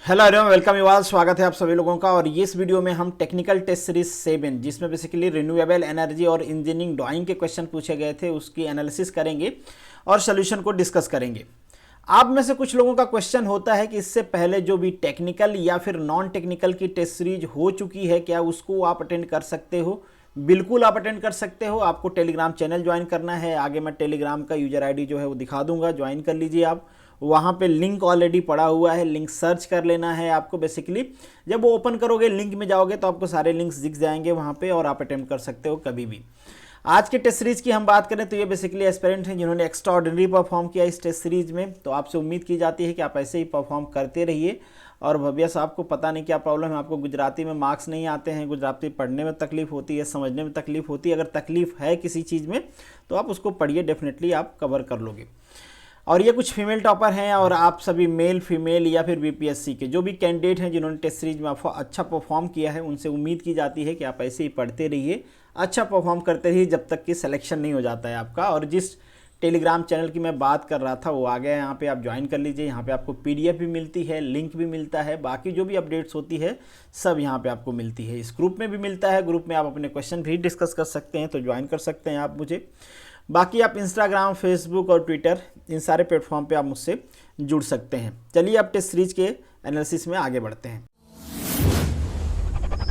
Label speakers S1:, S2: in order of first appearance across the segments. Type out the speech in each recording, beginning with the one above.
S1: Hello everyone, welcome you all. स्वागत है आप सभी लोगों का। और ये इस वीडियो में हम टेक्निकल टेस्ट सीरीज 7 जिसमें बेसिकली रिन्यूएबल एनर्जी और इंजीनियरिंग ड्राइंग के क्वेश्चन पूछे गए थे उसकी एनालिसिस करेंगे और सोल्यूशन को डिस्कस करेंगे। आप में से कुछ लोगों का क्वेश्चन होता है कि इससे पहले जो भी टेक्निकल या फिर नॉन टेक्निकल की टेस्ट सीरीज हो चुकी है क्या उसको आप अटेंड कर सकते हो। बिल्कुल आप अटेंड कर सकते हो। आपको टेलीग्राम चैनल ज्वाइन करना है। आगे मैं टेलीग्राम का यूजर आईडी जो है वो दिखा दूंगा, ज्वाइन कर लीजिए आप। वहाँ पे लिंक ऑलरेडी पड़ा हुआ है, लिंक सर्च कर लेना है आपको। बेसिकली जब वो ओपन करोगे, लिंक में जाओगे तो आपको सारे लिंक्स दिख जाएंगे वहाँ पे और आप अटेम्प्ट कर सकते हो कभी भी। आज के टेस्ट सीरीज की हम बात करें तो ये बेसिकली एस्पिरेंट हैं जिन्होंने एक्स्ट्रा ऑर्डिनरी परफॉर्म किया इस टेस्ट सीरीज में। तो आपसे उम्मीद की जाती है कि आप ऐसे ही परफॉर्म करते रहिए। और भव्य साहब को पता नहीं क्या प्रॉब्लम है, आपको गुजराती में मार्क्स नहीं आते हैं, गुजराती पढ़ने में तकलीफ होती है, समझने में तकलीफ होती है। अगर तकलीफ है किसी चीज़ में तो आप उसको पढ़िए, डेफिनेटली आप कवर कर लोगे। और ये कुछ फीमेल टॉपर हैं और आप सभी मेल फीमेल या फिर बीपीएससी के जो भी कैंडिडेट हैं जिन्होंने टेस्ट सीरीज में अच्छा परफॉर्म किया है, उनसे उम्मीद की जाती है कि आप ऐसे ही पढ़ते रहिए, अच्छा परफॉर्म करते रहिए जब तक कि सिलेक्शन नहीं हो जाता है आपका। और जिस टेलीग्राम चैनल की मैं बात कर रहा था वो आ गया है, यहाँ पे आप ज्वाइन कर लीजिए। यहाँ पे आपको पीडीएफ भी मिलती है, लिंक भी मिलता है, बाकी जो भी अपडेट्स होती है सब यहाँ पे आपको मिलती है। इस ग्रुप में भी मिलता है, ग्रुप में आप अपने क्वेश्चन भी डिस्कस कर सकते हैं, तो ज्वाइन कर सकते हैं आप मुझे। बाकी आप इंस्टाग्राम, फेसबुक और ट्विटर इन सारे प्लेटफॉर्म पे आप मुझसे जुड़ सकते हैं। चलिए अब टेस्ट सीरीज के एनालिसिस में आगे बढ़ते हैं।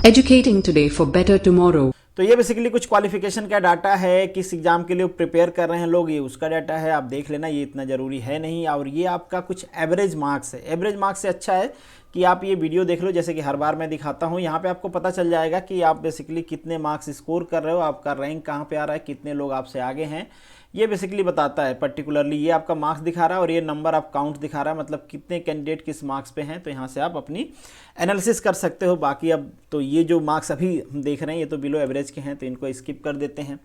S2: Educating today for better tomorrow.
S1: तो ये बेसिकली कुछ क्वालिफिकेशन का डाटा है, किस एग्जाम के लिए प्रिपेयर कर रहे हैं लोग, ये उसका डाटा है, आप देख लेना, ये इतना ज़रूरी है नहीं। और ये आपका कुछ एवरेज मार्क्स है। एवरेज मार्क्स से अच्छा है कि आप ये वीडियो देख लो, जैसे कि हर बार मैं दिखाता हूँ। यहाँ पे आपको पता चल जाएगा कि आप बेसिकली कितने मार्क्स स्कोर कर रहे हो, आपका रैंक कहाँ पे आ रहा है, कितने लोग आपसे आगे हैं, ये बेसिकली बताता है। पर्टिकुलरली ये आपका मार्क्स दिखा रहा है और ये नंबर ऑफ काउंट दिखा रहा है, मतलब कितने कैंडिडेट किस मार्क्स पे हैं। तो यहाँ से आप अपनी एनालिसिस कर सकते हो। बाकी अब तो ये जो मार्क्स अभी हम देख रहे हैं ये तो बिलो एवरेज के हैं, तो इनको स्किप कर देते हैं।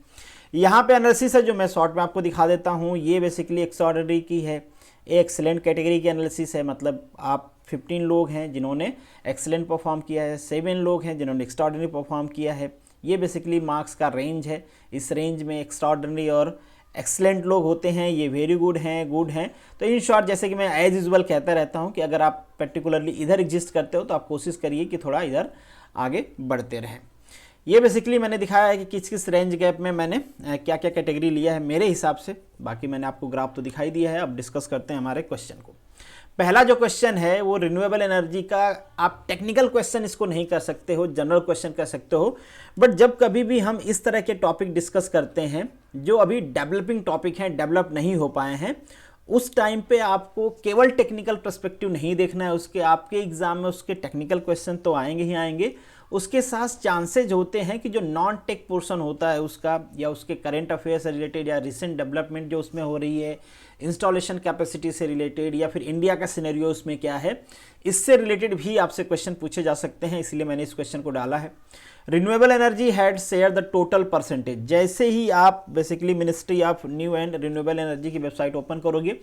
S1: यहाँ पे एनालिसिस है जो मैं शॉर्ट में आपको दिखा देता हूँ। ये बेसिकली एक्स्ट्राऑर्डिनरी की है, एक्सेलेंट कैटेगरी की एनालिसिस है। मतलब आप 15 लोग हैं जिन्होंने एक्सेलेंट परफॉर्म किया है, 7 लोग हैं जिन्होंने एक्स्ट्राऑर्डिनरी परफॉर्म किया है। ये बेसिकली मार्क्स का रेंज है। इस रेंज में एक्स्ट्राऑर्डिनरी और एक्सलेंट लोग होते हैं, ये वेरी गुड हैं। तो इन शॉर्ट, जैसे कि मैं एज यूजुअल कहता रहता हूँ कि अगर आप पर्टिकुलरली इधर एग्जिस्ट करते हो तो आप कोशिश करिए कि थोड़ा इधर आगे बढ़ते रहें। ये बेसिकली मैंने दिखाया है कि किस किस रेंज गैप में मैंने क्या क्या कैटेगरी लिया है मेरे हिसाब से। बाकी मैंने आपको ग्राफ तो दिखाई दिया है। अब डिस्कस करते हैं हमारे क्वेश्चन को। पहला जो क्वेश्चन है वो रिन्यूएबल एनर्जी का, आप टेक्निकल क्वेश्चन इसको नहीं कर सकते हो, जनरल क्वेश्चन कर सकते हो। बट जब कभी भी हम इस तरह के टॉपिक डिस्कस करते हैं जो अभी डेवलपिंग टॉपिक हैं, डेवलप नहीं हो पाए हैं, उस टाइम पे आपको केवल टेक्निकल पर्सपेक्टिव नहीं देखना है। उसके आपके एग्जाम में उसके टेक्निकल क्वेश्चन तो आएंगे ही आएंगे, उसके साथ चांसेज होते हैं कि जो नॉन टेक पोर्शन होता है उसका, या उसके करंट अफेयर से रिलेटेड, या रिसेंट डेवलपमेंट जो उसमें हो रही है, इंस्टॉलेशन कैपेसिटी से रिलेटेड, या फिर इंडिया का सिनेरियो उसमें क्या है, इससे रिलेटेड भी आपसे क्वेश्चन पूछे जा सकते हैं। इसलिए मैंने इस क्वेश्चन को डाला है। Renewable energy had share the total percentage. जैसे ही आप basically ministry of new and renewable energy की वेबसाइट ओपन करोगे,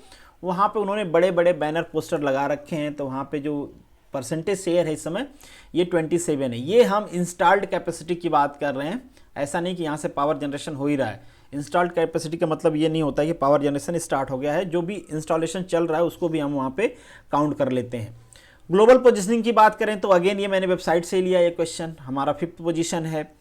S1: वहाँ पे उन्होंने बड़े बड़े बैनर पोस्टर लगा रखे हैं। तो वहाँ पे जो परसेंटेज शेयर है इस समय ये 27 है। ये हम इंस्टॉल्ड कैपेसिटी की बात कर रहे हैं, ऐसा नहीं कि यहाँ से पावर जनरेशन हो ही रहा है। इंस्टॉल्ड कैपेसिटी का मतलब ये नहीं होता कि पावर जनरेशन स्टार्ट हो गया है, जो भी इंस्टॉलेशन चल रहा है उसको भी हम वहाँ पे काउंट कर लेते हैं। ग्लोबल पोजीशनिंग की बात करें तो अगेन ये मैंने वेबसाइट से लिया, ये क्वेश्चन हमारा 5th पोजीशन है।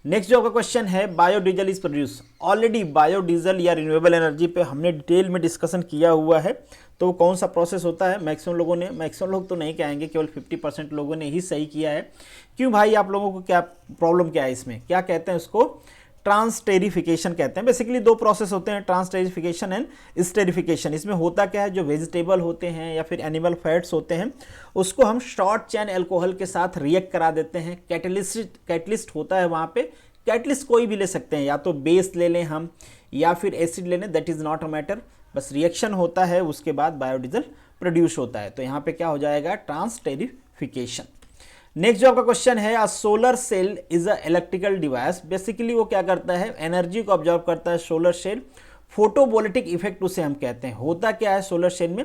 S1: नेक्स्ट जो आपका क्वेश्चन है, biodiesel is produce. Already biodiesel या रिन्यूएबल एनर्जी पे हमने डिटेल में डिस्कशन किया हुआ है। तो कौन सा प्रोसेस होता है, मैक्सिमम लोग तो नहीं कहेंगे, केवल 50% लोगों ने ही सही किया है। क्यों भाई, आप लोगों को क्या प्रॉब्लम क्या है इसमें, क्या कहते हैं उसको, ट्रांसटेरिफिकेशन कहते हैं। बेसिकली 2 प्रोसेस होते हैं, ट्रांसटेरिफिकेशन एंड स्टेरिफिकेशन। इसमें होता क्या है, जो वेजिटेबल होते हैं या फिर एनिमल फैट्स होते हैं उसको हम शॉर्ट चेन अल्कोहल के साथ रिएक्ट करा देते हैं। कैटलिस्ट होता है वहाँ पे। कैटलिस्ट कोई भी ले सकते हैं, या तो बेस ले लें हम या फिर एसिड ले लें, that is not a matter. बस रिएक्शन होता है, उसके बाद बायोडीजल प्रोड्यूस होता है। तो यहाँ पे क्या हो जाएगा, ट्रांसटेरिफिकेशन। नेक्स्ट जो आपका क्वेश्चन है, a solar cell is a electrical device. Basically वो क्या करता है, एनर्जी को ऑब्जर्व करता है। सोलर सेल, फोटोवोल्टिक इफेक्ट उसे हम कहते हैं। होता क्या है सोलर सेल में,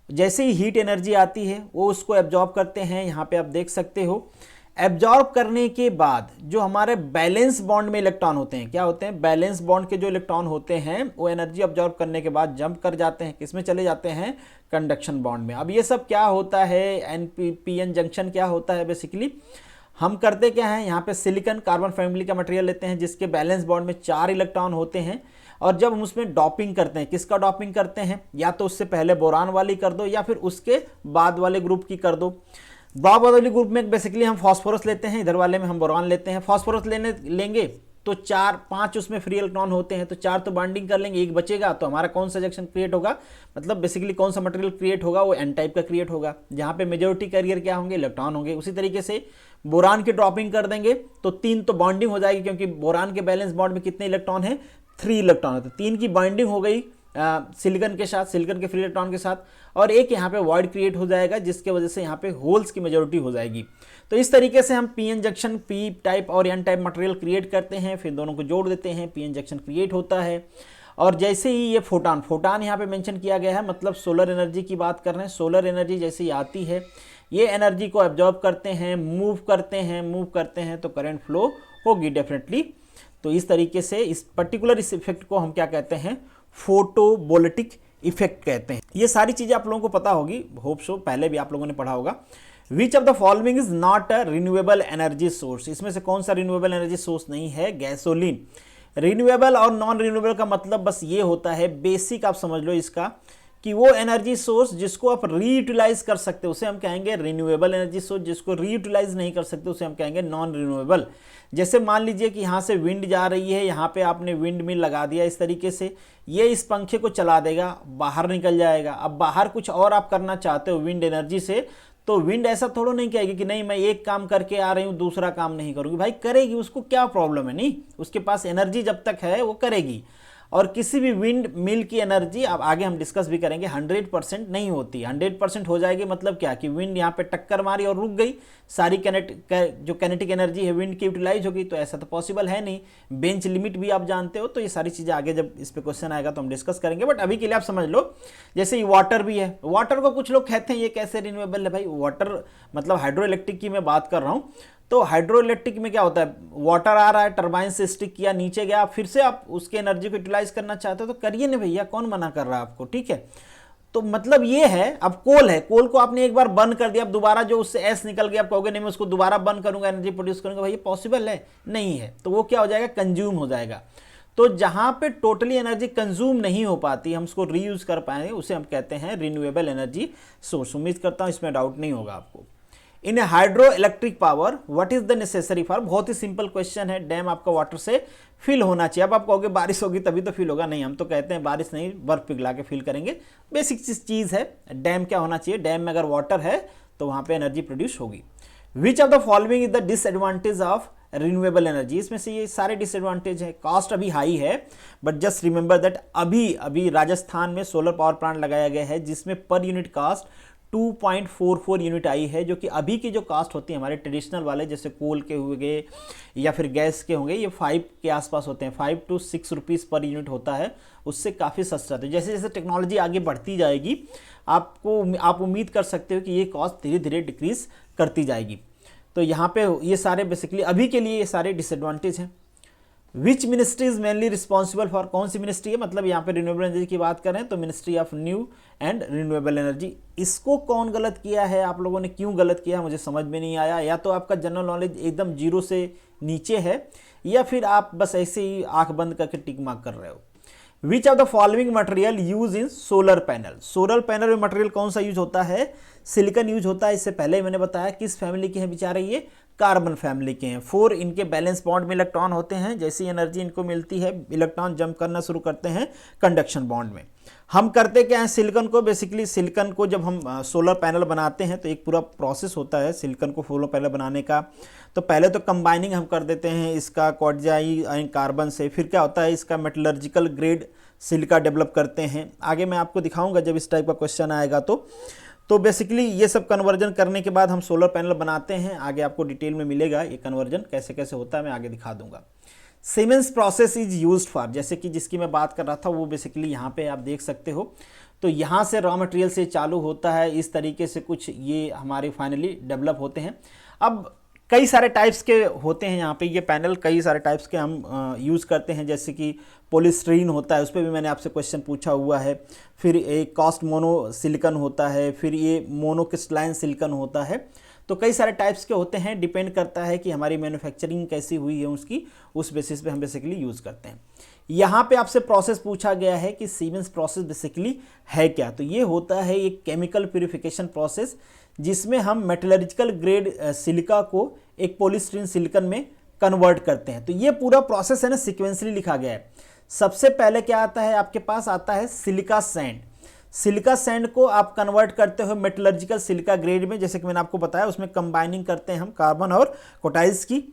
S1: जैसे ही हीट एनर्जी आती है वो उसको एब्जॉर्ब करते हैं। यहाँ पे आप देख सकते हो एब्जॉर्ब करने के बाद जो हमारे बैलेंस बॉन्ड में इलेक्ट्रॉन होते हैं, क्या होते हैं, बैलेंस बॉन्ड के जो इलेक्ट्रॉन होते हैं वो एनर्जी एब्जॉर्ब करने के बाद जंप कर जाते हैं, किसमें चले जाते हैं, कंडक्शन बॉन्ड में। अब ये सब क्या होता है, एन-पी-एन जंक्शन क्या होता है, बेसिकली हम करते क्या है, यहाँ पे सिलिकॉन कार्बन फैमिली का मटेरियल लेते हैं जिसके बैलेंस बॉन्ड में 4 इलेक्ट्रॉन होते हैं, और जब हम उसमें डॉपिंग करते हैं, किसका डॉपिंग करते हैं, या तो उससे पहले बोरान वाली कर दो या फिर उसके बाद वाले ग्रुप की कर दो। बाद वाले ग्रुप में बेसिकली हम फास्फोरस लेते हैं, इधर वाले में हम बोरान लेते हैं। फास्फोरस लेंगे तो 4-5 उसमें फ्री इलेक्ट्रॉन होते हैं, तो 4 तो बाइंडिंग कर लेंगे, एक बचेगा, तो हमारा कौन सा जंक्शन क्रिएट होगा, मतलब बेसिकली कौन सा मटेरियल क्रिएट होगा, वो एन टाइप का क्रिएट होगा, जहाँ पे मेजोरिटी कैरियर क्या होंगे, इलेक्ट्रॉन होंगे। उसी तरीके से बोरान की ड्रॉपिंग कर देंगे तो 3 तो बॉन्डिंग हो जाएगी, क्योंकि बोरान के बैलेंस बॉन्ड में कितने इलेक्ट्रॉन है, 3 इलेक्ट्रॉन है, तो 3 की बाइंडिंग हो गई सिलिकॉन के साथ, सिलिकॉन के फ्री इलेक्ट्रॉन के साथ, और एक यहाँ पे वॉइड क्रिएट हो जाएगा जिसके वजह से यहाँ पे होल्स की मेजोरिटी हो जाएगी। तो इस तरीके से हम पीएन जंक्शन, पी टाइप और एन टाइप मटेरियल क्रिएट करते हैं, फिर दोनों को जोड़ देते हैं, पीएन जंक्शन क्रिएट होता है। और जैसे ही ये फोटान यहाँ पे मेंशन किया गया है, मतलब सोलर एनर्जी की बात कर रहे हैं, सोलर एनर्जी जैसे ही आती है ये एनर्जी को एब्जॉर्ब करते हैं, मूव करते हैं तो करंट फ्लो होगी डेफिनेटली। तो इस तरीके से इस पर्टिकुलर इस इफेक्ट को हम क्या कहते हैं, फोटोवोल्टिक इफेक्ट कहते हैं। ये सारी चीजें आप लोगों को पता होगी, होप सो पहले भी आप लोगों ने पढ़ा होगा। विच of the following is not a renewable energy source, इसमें से कौन सा रिन्यूएबल एनर्जी सोर्स नहीं है, गैसोलीन। रिन्यूएबल और नॉन रिन्यूएबल का मतलब बस ये होता है, बेसिक आप समझ लो इसका, कि वो एनर्जी सोर्स जिसको आप रीयूटिलाइज कर सकते हो उसे हम कहेंगे रिन्यूएबल एनर्जी सोर्स, जिसको रीयूटिलाइज नहीं कर सकते उसे हम कहेंगे नॉन रिन्यूएबल। जैसे मान लीजिए कि यहाँ से विंड जा रही है, यहाँ पे आपने विंड मिल लगा दिया इस तरीके से, ये इस पंखे को चला देगा, बाहर निकल जाएगा। अब बाहर कुछ और आप करना चाहते हो विंड एनर्जी से, तो विंड ऐसा थोड़ा नहीं कहेगी कि नहीं मैं एक काम करके आ रही हूँ दूसरा काम नहीं करूँगी, भाई करेगी, उसको क्या प्रॉब्लम है, नहीं उसके पास एनर्जी जब तक है वो करेगी। और किसी भी विंड मिल की एनर्जी, अब आगे हम डिस्कस भी करेंगे, 100% नहीं होती। 100% हो जाएगी मतलब क्या, कि विंड यहाँ पे टक्कर मारी और रुक गई, सारी जो कैनेटिक एनर्जी है विंड की यूटिलाइज होगी, तो ऐसा तो पॉसिबल है नहीं। बेंच लिमिट भी आप जानते हो, तो ये सारी चीज़ें आगे जब इस पे क्वेश्चन आएगा तो हम डिस्कस करेंगे। बट अभी के लिए आप समझ लो, जैसे ये वाटर भी है, वाटर को कुछ लोग कहते हैं ये कैसे रिन्यूएबल है, भाई वाटर मतलब हाइड्रो इलेक्ट्रिक की मैं बात कर रहा हूँ। तो हाइड्रो इलेक्ट्रिक में क्या होता है, वाटर आ रहा है, टरबाइन से स्टिक किया, नीचे गया, फिर से आप उसके एनर्जी को यूटिलाइज करना चाहते हो तो करिए ना भैया, कौन मना कर रहा है आपको, ठीक है। तो मतलब ये है, अब कोल है, कोल को आपने एक बार बर्न कर दिया, अब दोबारा जो उससे एस निकल गया, आप कहोगे नहीं मैं उसको दोबारा बर्न करूंगा, एनर्जी प्रोड्यूस करूंगा, भाई ये पॉसिबल है नहीं है, तो वो क्या हो जाएगा, कंज्यूम हो जाएगा। तो जहां पे टोटली एनर्जी कंज्यूम नहीं हो पाती, हम उसको रीयूज कर पाएंगे, उसे हम कहते हैं रिन्यूएबल एनर्जी सोर्स। उम्मीद करता हूं इसमें डाउट नहीं होगा आपको। इन hydro electric power what is the necessary for, बहुत ही सिंपल क्वेश्चन है। डैम आपका वाटर से फिल होना चाहिए। अब आप कहोगे बारिश होगी तभी तो फिल होगा, नहीं, हम तो कहते हैं बारिश नहीं, बर्फ पिघला के फिल करेंगे। बेसिक चीज है, डैम क्या होना चाहिए, डैम में अगर वाटर है तो वहां पे एनर्जी प्रोड्यूस होगी। विच of the following is the disadvantage of renewable energy, इसमें से ये सारे डिसएडवांटेज है। कॉस्ट अभी हाई है, बट जस्ट रिमेंबर दैट अभी राजस्थान में सोलर पावर प्लांट लगाया गया है जिसमें पर यूनिट कास्ट 2.44 यूनिट आई है, जो कि अभी की जो कास्ट होती है हमारे ट्रेडिशनल वाले जैसे कोल के हुए या फिर गैस के होंगे, ये 5 के आसपास होते हैं, 5 to 6 रुपीज़ पर यूनिट होता है, उससे काफ़ी सस्ता। तो जैसे जैसे टेक्नोलॉजी आगे बढ़ती जाएगी आप उम्मीद कर सकते हो कि ये कॉस्ट धीरे धीरे डिक्रीज करती जाएगी। तो यहाँ पे ये सारे बेसिकली अभी के लिए ये सारे डिसएडवांटेज हैं। Which ministry is mainly responsible for, कौन सी मिनिस्ट्री है, मतलब यहाँ पे रिन्यूएबल एनर्जी की बात करें तो ministry of new and renewable energy. इसको कौन गलत किया है, आप लोगों ने क्यों गलत किया, मुझे समझ में नहीं आया। या तो आपका जनरल नॉलेज एकदम जीरो से नीचे है, या फिर आप बस ऐसे ही आंख बंद करके टिक मार्क कर रहे हो। विच of the following material use in solar panel, solar panel में मटेरियल कौन सा यूज होता है, सिलिकॉन यूज होता है। इससे पहले मैंने बताया किस फैमिली के हैं बेचारे, ये कार्बन फैमिली के हैं। 4 इनके बैलेंस बॉन्ड में इलेक्ट्रॉन होते हैं, जैसी एनर्जी इनको मिलती है इलेक्ट्रॉन जंप करना शुरू करते हैं कंडक्शन बॉन्ड में। हम करते क्या है, सिलिकॉन को बेसिकली, सिलिकॉन को जब हम सोलर पैनल बनाते हैं तो एक पूरा प्रोसेस होता है सिलिकॉन को सोलर पैनल बनाने का। तो पहले तो कंबाइनिंग हम कर देते हैं इसका क्वार्टजाई कार्बन से, फिर क्या होता है इसका मेटलर्जिकल ग्रेड सिलिका डेवलप करते हैं। आगे मैं आपको दिखाऊंगा जब इस टाइप का क्वेश्चन आएगा। तो बेसिकली ये सब कन्वर्जन करने के बाद हम सोलर पैनल बनाते हैं। आगे आपको डिटेल में मिलेगा ये कन्वर्जन कैसे कैसे होता है, मैं आगे दिखा दूंगा। Siemens process is used for, जैसे कि जिसकी मैं बात कर रहा था वो बेसिकली यहाँ पे आप देख सकते हो। तो यहाँ से रॉ मटेरियल से चालू होता है, इस तरीके से कुछ ये हमारे फाइनली डेवलप होते हैं। अब कई सारे टाइप्स के होते हैं यहाँ पे ये पैनल, कई सारे टाइप्स के हम यूज़ करते हैं, जैसे कि पॉलीस्टीरीन होता है, उस पर भी मैंने आपसे क्वेश्चन पूछा हुआ है। फिर एक कास्ट मोनो सिलिकॉन होता है, फिर ये मोनोक्रिस्टलाइन सिलिकॉन होता है। तो कई सारे टाइप्स के होते हैं, डिपेंड करता है कि हमारी मैन्युफैक्चरिंग कैसी हुई है उसकी, उस बेसिस पे हम बेसिकली यूज़ करते हैं। यहाँ पे आपसे प्रोसेस पूछा गया है कि सीमेंस प्रोसेस बेसिकली है क्या। तो ये होता है एक केमिकल प्यूरिफिकेशन प्रोसेस, जिसमें हम मेटलर्जिकल ग्रेड सिलिका को एक पॉलीस्टीरीन सिलिकॉन में कन्वर्ट करते हैं। तो ये पूरा प्रोसेस है ना सिक्वेंसली लिखा गया है। सबसे पहले क्या आता है, आपके पास आता है सिलिका सैंड। सिलिका सैंड को आप कन्वर्ट करते हो मेटलर्जिकल सिलिका ग्रेड में, जैसे कि मैंने आपको बताया, उसमें कंबाइनिंग करते हैं हम कार्बन और कोटाइल्स की,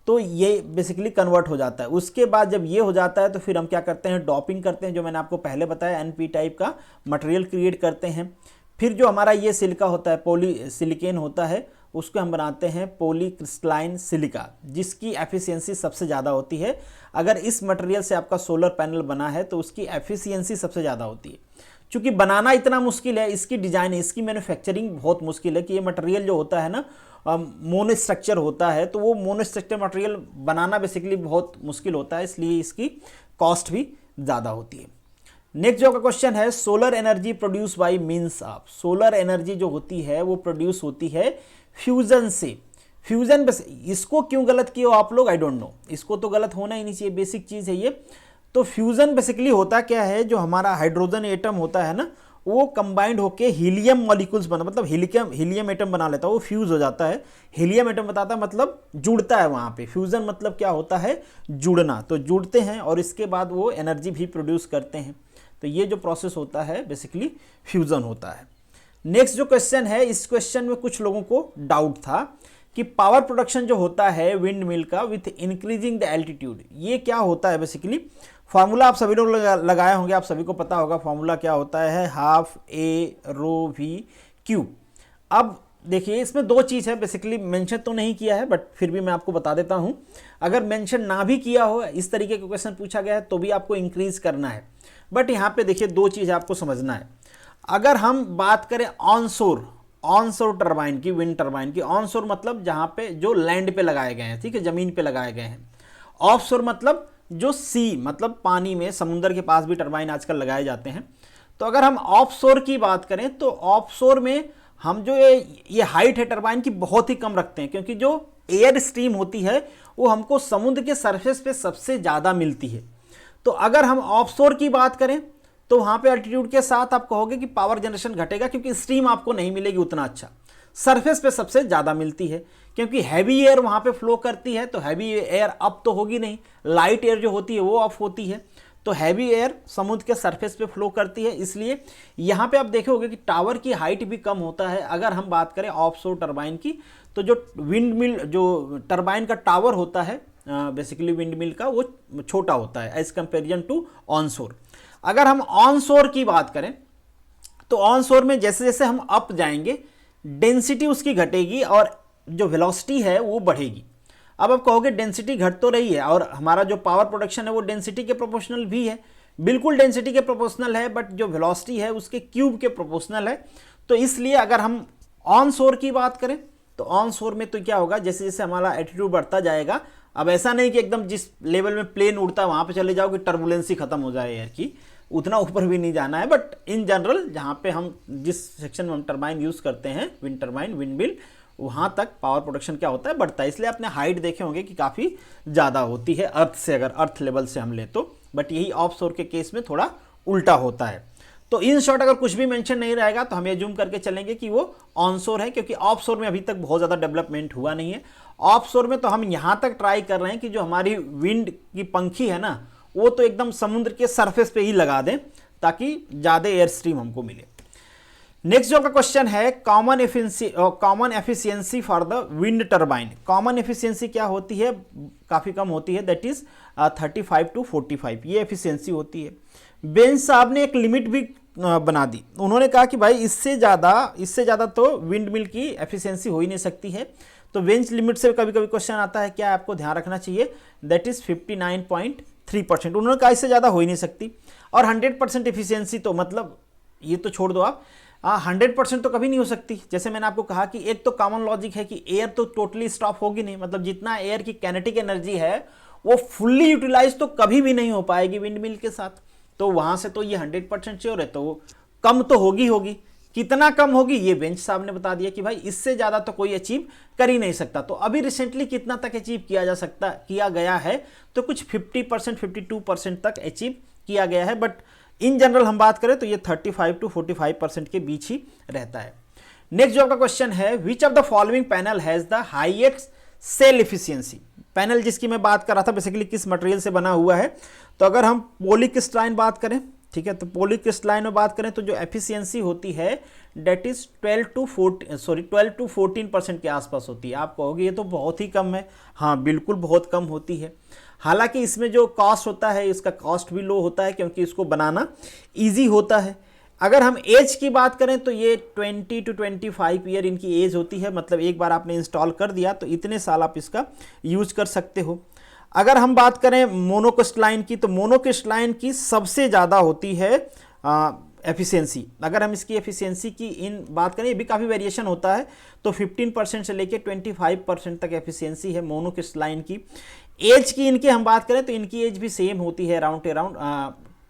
S1: तो ये बेसिकली कन्वर्ट हो जाता है। उसके बाद जब ये हो जाता है तो फिर हम क्या करते हैं, डॉपिंग करते हैं, जो मैंने आपको पहले बताया, एनपी टाइप का मटेरियल क्रिएट करते हैं। फिर जो हमारा ये सिलिका होता है, पॉली सिलिकेन होता है, उसको हम बनाते हैं पॉलीक्रिस्टलाइन सिलिका, जिसकी एफिशिएंसी सबसे ज़्यादा होती है। अगर इस मटेरियल से आपका सोलर पैनल बना है तो उसकी एफिशिएंसी सबसे ज़्यादा होती है। चूँकि बनाना इतना मुश्किल है, इसकी डिज़ाइन, इसकी मैन्युफैक्चरिंग बहुत मुश्किल है कि ये मटेरियल जो होता है ना मोनोस्ट्रक्चर होता है, तो वो मोनोस्ट्रक्चर मटेरियल बनाना बेसिकली बहुत मुश्किल होता है, इसलिए इसकी कॉस्ट भी ज़्यादा होती है। नेक्स्ट जो आपका क्वेश्चन है, solar energy produce by means of. Solar energy जो होती है वो प्रोड्यूस होती है फ्यूजन से। फ्यूजन बस, इसको क्यों गलत किए हो आप लोग, आई डोंट नो, इसको तो गलत होना ही नहीं चाहिए, बेसिक चीज़ है ये। तो फ्यूजन बेसिकली होता क्या है, जो हमारा हाइड्रोजन एटम होता है ना, वो कंबाइंड होके हीलियम मॉलिक्यूल्स बना, मतलब हीलियम एटम बना लेता है, वो फ्यूज हो जाता है। हीलियम एटम बताता है मतलब जुड़ता है वहाँ पे। फ्यूजन मतलब क्या होता है, जुड़ना। तो जुड़ते हैं और इसके बाद वो एनर्जी भी प्रोड्यूस करते हैं। तो ये जो प्रोसेस होता है बेसिकली फ्यूजन होता है। नेक्स्ट जो क्वेश्चन है, इस क्वेश्चन में कुछ लोगों को डाउट था कि पावर प्रोडक्शन जो होता है विंड मिल का विथ इंक्रीजिंग द एल्टीट्यूड, ये क्या होता है बेसिकली। फार्मूला आप सभी लोग लगाए होंगे, आप सभी को पता होगा फार्मूला क्या होता है, half a rho V cube. अब देखिए इसमें दो चीज़ है, बेसिकली मेंशन तो नहीं किया है, बट फिर भी मैं आपको बता देता हूँ। अगर मेंशन ना भी किया हो, इस तरीके का क्वेश्चन पूछा गया है, तो भी आपको इंक्रीज करना है। बट यहाँ पे देखिए दो चीज़ आपको समझना है। अगर हम बात करें ऑनशोर टरबाइन की, विंड टरबाइन की, ऑनशोर मतलब जहाँ पे जो लैंड पे लगाए गए हैं, ठीक है, ज़मीन पे लगाए गए हैं। ऑफशोर मतलब जो सी, मतलब पानी में, समुद्र के पास भी टरबाइन आजकल लगाए जाते हैं। तो अगर हम ऑफशोर की बात करें तो ऑफशोर में हम जो ये हाइट है टरबाइन की बहुत ही कम रखते हैं, क्योंकि जो एयर स्ट्रीम होती है वो हमको समुद्र के सरफेस पे सबसे ज़्यादा मिलती है। तो अगर हम ऑफशोर की बात करें तो वहाँ पे अल्टीट्यूड के साथ आप कहोगे कि पावर जनरेशन घटेगा, क्योंकि स्ट्रीम आपको नहीं मिलेगी उतना अच्छा। सरफेस पे सबसे ज़्यादा मिलती है, क्योंकि हैवी एयर वहाँ पे फ्लो करती है, तो हैवी एयर अप तो होगी नहीं, लाइट एयर जो होती है वो ऑफ होती है। तो हैवी एयर समुद्र के सरफेस पे फ्लो करती है, इसलिए यहाँ पे आप देखोगे कि टावर की हाइट भी कम होता है। अगर हम बात करें ऑफशोर टरबाइन की, तो जो विंड मिल, जो टरबाइन का टावर होता है बेसिकली विंड मिल का, वो छोटा होता है एज कंपेरिजन टू ऑनशोर। अगर हम ऑनशोर की बात करें तो ऑनशोर में जैसे जैसे हम अप जाएंगे डेंसिटी उसकी घटेगी और जो वेलोसिटी है वो बढ़ेगी। अब आप कहोगे डेंसिटी घट तो रही है, और हमारा जो पावर प्रोडक्शन है वो डेंसिटी के प्रोपोर्शनल भी है, बिल्कुल डेंसिटी के प्रोपोर्शनल है, बट जो वेलोसिटी है उसके क्यूब के प्रोपोर्शनल है। तो इसलिए अगर हम ऑनशोर की बात करें तो ऑनशोर में तो क्या होगा, जैसे जैसे हमारा एल्टीट्यूड बढ़ता जाएगा, अब ऐसा नहीं कि एकदम जिस लेवल में प्लेन उड़ता है वहाँ पे चले जाओ कि टर्बुलेंसी खत्म हो जाए एयर की, उतना ऊपर भी नहीं जाना है। बट इन जनरल जहाँ पे हम जिस सेक्शन में हम टरबाइन यूज़ करते हैं, विंड टरबाइन, विंड मिल, वहाँ तक पावर प्रोडक्शन क्या होता है, बढ़ता है। इसलिए आपने हाइट देखे होंगे कि काफ़ी ज़्यादा होती है अर्थ से, अगर अर्थ लेवल से हम ले तो। बट यही ऑफशोर के केस में थोड़ा उल्टा होता है। तो इन शॉर्ट अगर कुछ भी मेंशन नहीं रहेगा तो हम ये जूम करके चलेंगे कि वो ऑनशोर है, क्योंकि ऑफशोर में अभी तक बहुत ज़्यादा डेवलपमेंट हुआ नहीं है। ऑफशोर में तो हम यहाँ तक ट्राई कर रहे हैं कि जो हमारी विंड की पंखी है ना, वो तो एकदम समुद्र के सरफेस पे ही लगा दें, ताकि ज़्यादा एयर स्ट्रीम हमको मिले। नेक्स्ट जो आपका क्वेश्चन है, common efficiency for the wind turbine. Common efficiency क्या होती है, काफ़ी कम होती है, दैट इज 35 to 45, ये एफिशिएंसी होती है। बेंच साहब ने एक लिमिट भी बना दी, उन्होंने कहा कि भाई इससे ज़्यादा तो विंड मिल की एफिशिएंसी हो ही नहीं सकती है। तो बेंच लिमिट से कभी कभी क्वेश्चन आता है, क्या आपको ध्यान रखना चाहिए, दैट इज 59.3%। उन्होंने कहा इससे ज़्यादा हो ही नहीं सकती। और 100% एफिशिएंसी तो मतलब ये तो छोड़ दो आप, 100% तो कभी नहीं हो सकती। जैसे मैंने आपको कहा कि एक तो कॉमन लॉजिक है कि एयर तो टोटली स्टॉप होगी नहीं, मतलब जितना एयर की काइनेटिक एनर्जी है वो फुल्ली यूटिलाइज तो कभी भी नहीं हो पाएगी विंड मिल के साथ। तो वहां से तो ये 100% श्योर है, तो कम तो होगी। कितना कम होगी ये बेंच साहब ने बता दिया कि भाई इससे ज्यादा तो कोई अचीव कर ही नहीं सकता। तो अभी रिसेंटली कितना तक अचीव किया गया है, तो कुछ 50% 52% तक अचीव किया गया है, बट इन जनरल हम बात करें तो ये 35 to 45% के बीच ही रहता है। नेक्स्ट जो आपका क्वेश्चन है, which of the following panel has the highest cell efficiency. Panel जिसकी मैं बात कर रहा था बेसिकली किस मटेरियल से बना हुआ है, तो अगर हम पॉलीक्रिस्टलाइन बात करें, ठीक है, तो पॉलीक्रिस्टलाइन में बात करें तो जो एफिशिएंसी होती है डेट इज 12 to 14% के आसपास होती है। आप कहोगे ये तो बहुत ही कम है, हाँ बिल्कुल बहुत कम होती है। हालांकि इसमें जो कॉस्ट होता है इसका कॉस्ट भी लो होता है क्योंकि इसको बनाना इजी होता है। अगर हम एज की बात करें तो ये 20 to 25 ईयर इनकी एज होती है, मतलब एक बार आपने इंस्टॉल कर दिया तो इतने साल आप इसका यूज कर सकते हो। अगर हम बात करें मोनोक्रिस्टलाइन की, तो मोनोक्रिस्टलाइन की सबसे ज़्यादा होती है एफिशिएंसी। अगर हम इसकी एफिशिएंसी की इन बात करें, ये भी काफ़ी वेरिएशन होता है, तो 15% से लेके 25% तक एफिशिएंसी है मोनोक्रिस्टलाइन की। एज की इनकी हम बात करें तो इनकी एज भी सेम होती है, अराउंड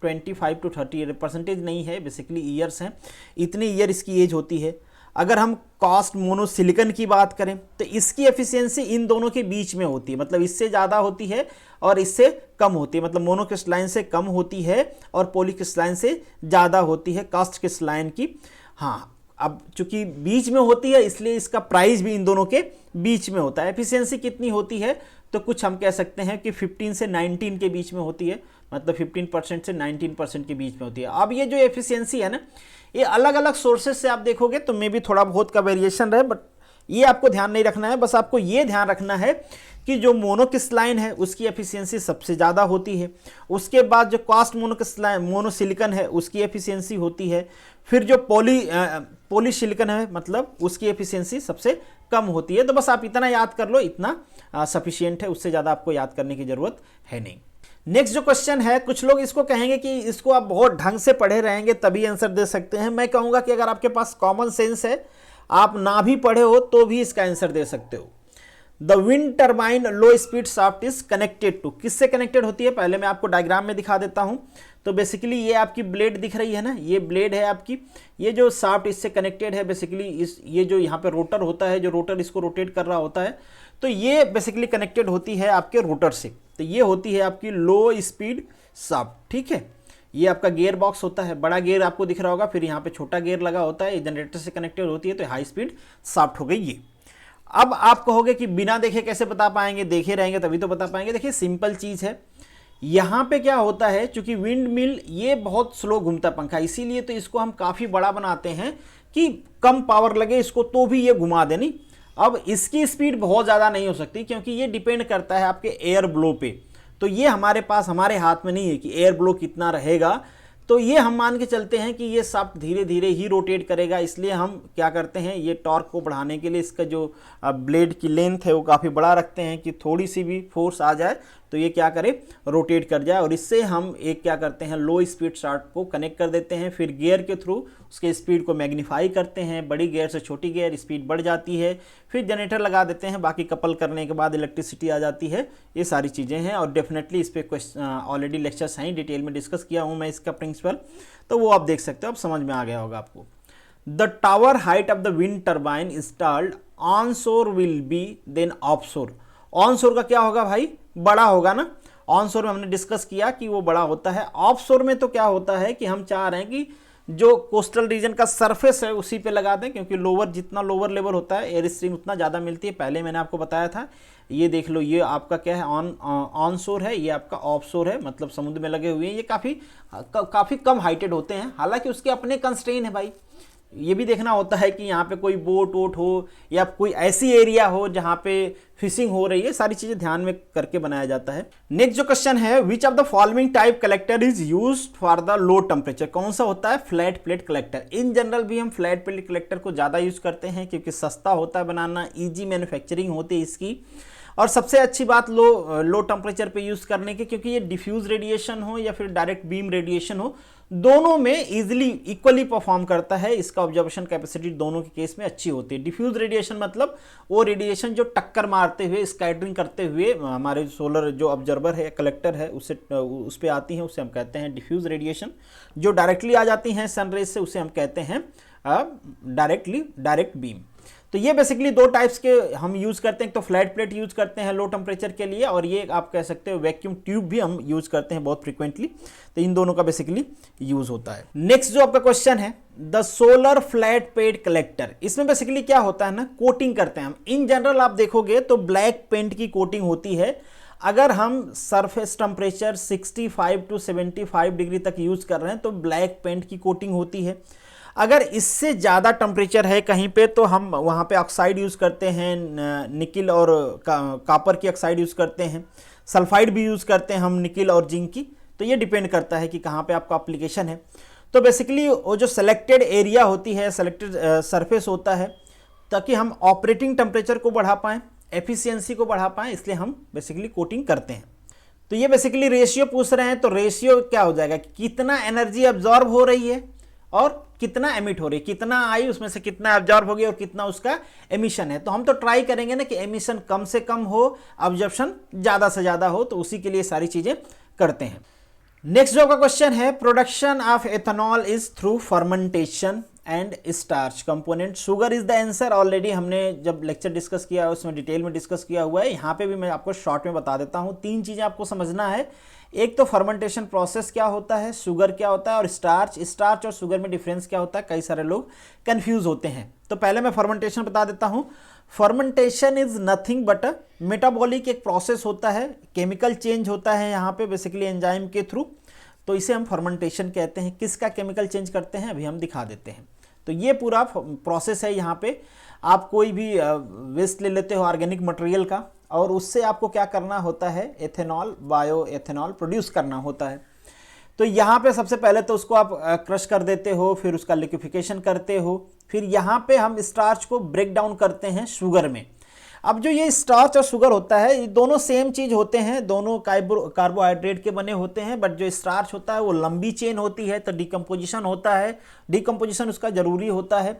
S1: 25 to 30 परसेंटेज नहीं है, बेसिकली ईयर्स हैं, इतनी ईयर इसकी एज होती है। अगर हम कॉस्ट मोनोसिलिकन की बात करें तो इसकी एफिशिएंसी इन दोनों के बीच में होती है, मतलब इससे ज़्यादा होती है और इससे कम होती है, मतलब मोनोक्रिस्टलाइन से कम होती है और पॉलीक्रिस्टलाइन से ज़्यादा होती है कास्ट क्रिस्टलाइन की। हाँ, अब चूंकि बीच में होती है इसलिए इसका प्राइस भी इन दोनों के बीच में होता है। एफिशिएंसी कितनी होती है, तो कुछ हम कह सकते हैं कि 15 से 19 के बीच में होती है, मतलब 15% से 19% के बीच में होती है। अब ये जो एफिशिएंसी है ना, ये अलग अलग सोर्सेज से आप देखोगे तो मे भी थोड़ा बहुत का वेरिएशन रहे, बट ये आपको ध्यान नहीं रखना है। बस आपको ये ध्यान रखना है कि जो मोनोक्रिस्टलाइन है उसकी एफिशिएंसी सबसे ज़्यादा होती है, उसके बाद जो कास्ट मोनोसिलिकन है उसकी एफिशिएंसी होती है, फिर जो पॉलीसिलिकन है मतलब उसकी एफिशिएंसी सबसे कम होती है। तो बस आप इतना याद कर लो, इतना सफिशियंट है, उससे ज़्यादा आपको याद करने की ज़रूरत है नहीं। नेक्स्ट जो क्वेश्चन है, कुछ लोग इसको कहेंगे कि इसको आप बहुत ढंग से पढ़े रहेंगे तभी आंसर दे सकते हैं। मैं कहूँगा कि अगर आपके पास कॉमन सेंस है, आप ना भी पढ़े हो तो भी इसका आंसर दे सकते हो। The wind turbine low speed shaft is connected to, किससे कनेक्टेड होती है पहले मैं आपको डायग्राम में दिखा देता हूँ। तो बेसिकली ये आपकी ब्लेड दिख रही है ना, ये ब्लेड है आपकी, ये जो शाफ्ट इससे कनेक्टेड है बेसिकली ये जो यहाँ पे रोटर होता है, जो रोटर इसको रोटेट कर रहा होता है, तो ये बेसिकली कनेक्टेड होती है आपके रोटर से। तो ये होती है आपकी लो स्पीड शाफ्ट, ठीक है। ये आपका गियर बॉक्स होता है, बड़ा गियर आपको दिख रहा होगा, फिर यहाँ पे छोटा गियर लगा होता है, ये जनरेटर से कनेक्टेड होती है, तो हाई स्पीड शाफ्ट हो गई ये। अब आप कहोगे कि बिना देखे कैसे बता पाएंगे, देखे रहेंगे तभी तो बता पाएंगे। देखिए सिंपल चीज़ है, यहाँ पे क्या होता है, चूंकि विंड मिल ये बहुत स्लो घूमता पंखा, इसीलिए तो इसको हम काफ़ी बड़ा बनाते हैं कि कम पावर लगे इसको तो भी ये घुमा दे। नहीं, अब इसकी स्पीड बहुत ज़्यादा नहीं हो सकती क्योंकि ये डिपेंड करता है आपके एयर ब्लो पे। तो ये हमारे पास हमारे हाथ में नहीं है कि एयर ब्लो कितना रहेगा, तो ये हम मान के चलते हैं कि ये शाफ्ट धीरे धीरे ही रोटेट करेगा। इसलिए हम क्या करते हैं, ये टॉर्क को बढ़ाने के लिए इसका जो ब्लेड की लेंथ है वो काफ़ी बड़ा रखते हैं कि थोड़ी सी भी फोर्स आ जाए तो ये क्या करे, रोटेट कर जाए। और इससे हम एक क्या करते हैं, लो स्पीड शाफ्ट को कनेक्ट कर देते हैं, फिर गियर के थ्रू उसके स्पीड को मैग्नीफाई करते हैं, बड़ी गियर से छोटी गियर स्पीड बढ़ जाती है, फिर जनरेटर लगा देते हैं, बाकी कपल करने के बाद इलेक्ट्रिसिटी आ जाती है। ये सारी चीज़ें हैं और डेफिनेटली इस पर ऑलरेडी लेक्चर्स हैं, डिटेल में डिस्कस किया हूँ मैं इसका प्रिंसिपल, तो वो आप देख सकते हो, अब समझ में आ गया होगा आपको। The tower height of the wind turbine installed on shore will be then off shore. On shore का क्या होगा भाई, बड़ा होगा ना। ऑन शोर में हमने डिस्कस किया कि वो बड़ा होता है। ऑफ शोर में तो क्या होता है कि हम चाह रहे हैं कि जो कोस्टल रीजन का सरफेस है उसी पे लगा दें, क्योंकि लोअर जितना लोअर लेवल होता है एयर स्ट्रीम उतना ज़्यादा मिलती है। पहले मैंने आपको बताया था, ये देख लो, ये आपका क्या है, ऑन शोर है, ये आपका ऑफ शोर है, मतलब समुद्र में लगे हुए हैं। ये काफ़ी कम हाइटेड होते हैं, हालांकि उसके अपने कंस्ट्रेन है भाई। ये भी देखना होता है कि यहाँ पे कोई बोट वोट हो या कोई ऐसी एरिया हो जहाँ पे फिशिंग हो रही है, सारी चीज़ें ध्यान में करके बनाया जाता है। नेक्स्ट जो क्वेश्चन है, which of the following type collector is used for the low temperature. कौन सा होता है, flat plate collector. In general भी हम फ्लैट प्लेट कलेक्टर को ज़्यादा यूज करते हैं क्योंकि सस्ता होता है बनाना, ईजी मैन्युफैक्चरिंग होती है इसकी, और सबसे अच्छी बात लो टेम्परेचर पे यूज़ करने की, क्योंकि ये डिफ्यूज रेडिएशन हो या फिर डायरेक्ट बीम रेडिएशन हो दोनों में इजीली इक्वली परफॉर्म करता है। इसका ऑब्जर्वेशन कैपेसिटी दोनों के केस में अच्छी होती है। डिफ्यूज रेडिएशन मतलब वो रेडिएशन जो टक्कर मारते हुए, स्कैटरिंग करते हुए हमारे सोलर जो ऑब्जर्वर है, कलेक्टर है, उससे उस पर आती हैं, उसे हम कहते हैं डिफ्यूज रेडिएशन। जो डायरेक्टली आ जाती हैं सनरेज से, उसे हम कहते हैं डायरेक्ट बीम। तो ये बेसिकली दो टाइप्स के हम यूज करते हैं। तो फ्लैट प्लेट यूज करते हैं लो टेम्परेचर के लिए, और ये आप कह सकते हो वैक्यूम ट्यूब भी हम यूज करते हैं बहुत फ्रीक्वेंटली। तो इन दोनों का बेसिकली यूज होता है। नेक्स्ट जो आपका क्वेश्चन है, the solar flat plate collector, इसमें बेसिकली क्या होता है ना, कोटिंग करते हैं हम। इन जनरल आप देखोगे तो ब्लैक पेंट की कोटिंग होती है। अगर हम सरफेस टेम्परेचर 65 to 75 डिग्री तक यूज कर रहे हैं तो ब्लैक पेंट की कोटिंग होती है। अगर इससे ज़्यादा टेम्परेचर है कहीं पे तो हम वहाँ पे ऑक्साइड यूज़ करते हैं, निकिल और कॉपर की ऑक्साइड यूज़ करते हैं, सल्फाइड भी यूज़ करते हैं हम निकिल और जिंक की। तो ये डिपेंड करता है कि कहाँ पे आपका एप्लीकेशन है। तो बेसिकली वो जो सेलेक्टेड एरिया होती है, सेलेक्टेड सरफेस होता है, ताकि हम ऑपरेटिंग टेम्परेचर को बढ़ा पाएँ, एफिशिएंसी को बढ़ा पाएँ, इसलिए हम बेसिकली कोटिंग करते हैं। तो ये बेसिकली रेशियो पूछ रहे हैं। तो रेशियो क्या हो जाएगा, कितना एनर्जी अब्जॉर्ब हो रही है और कितना एमिट हो रही है, कितना आई उसमें से कितना एब्जॉर्ब हो गया और कितना उसका एमिशन है। तो हम तो ट्राई करेंगे ना कि एमिशन कम से कम हो, ऑब्जर्प्शन ज़्यादा से ज़्यादा हो, तो उसी के लिए सारी चीज़ें करते हैं। नेक्स्ट जो का क्वेश्चन है, production of ethanol is through fermentation and starch component, sugar is the answer. Already हमने जब लेक्चर डिस्कस किया है उसमें डिटेल में डिस्कस किया हुआ है। यहाँ पे भी मैं आपको शॉर्ट में बता देता हूँ। तीन चीज़ें आपको समझना है। एक तो फर्मेंटेशन प्रोसेस क्या होता है, शुगर क्या होता है, और स्टार्च और शुगर में डिफरेंस क्या होता है। कई सारे लोग कंफ्यूज होते हैं। तो पहले मैं फर्मेंटेशन बता देता हूँ। Fermentation is nothing but a metabolic एक प्रोसेस होता है, केमिकल चेंज होता है यहाँ पे बेसिकली एंजाइम के थ्रू। तो इसे हम फर्मेंटेशन कहते हैं। किसका केमिकल चेंज करते हैं अभी हम दिखा देते हैं। तो ये पूरा प्रोसेस है। यहाँ पे आप कोई भी वेस्ट ले लेते हो ऑर्गेनिक मटेरियल का, और उससे आपको क्या करना होता है, एथेनॉल, बायो एथेनॉल प्रोड्यूस करना होता है। तो यहाँ पे सबसे पहले तो उसको आप क्रश कर देते हो, फिर उसका लिक्विफिकेशन करते हो, फिर यहाँ पे हम स्टार्च को ब्रेक डाउन करते हैं शुगर में। अब जो ये स्टार्च और शुगर होता है, ये दोनों सेम चीज़ होते हैं, दोनों कार्बोहाइड्रेट के बने होते हैं। बट जो स्टार्च होता है वो लंबी चेन होती है, तो डिकम्पोजिशन होता है, डिकम्पोजिशन उसका ज़रूरी होता है।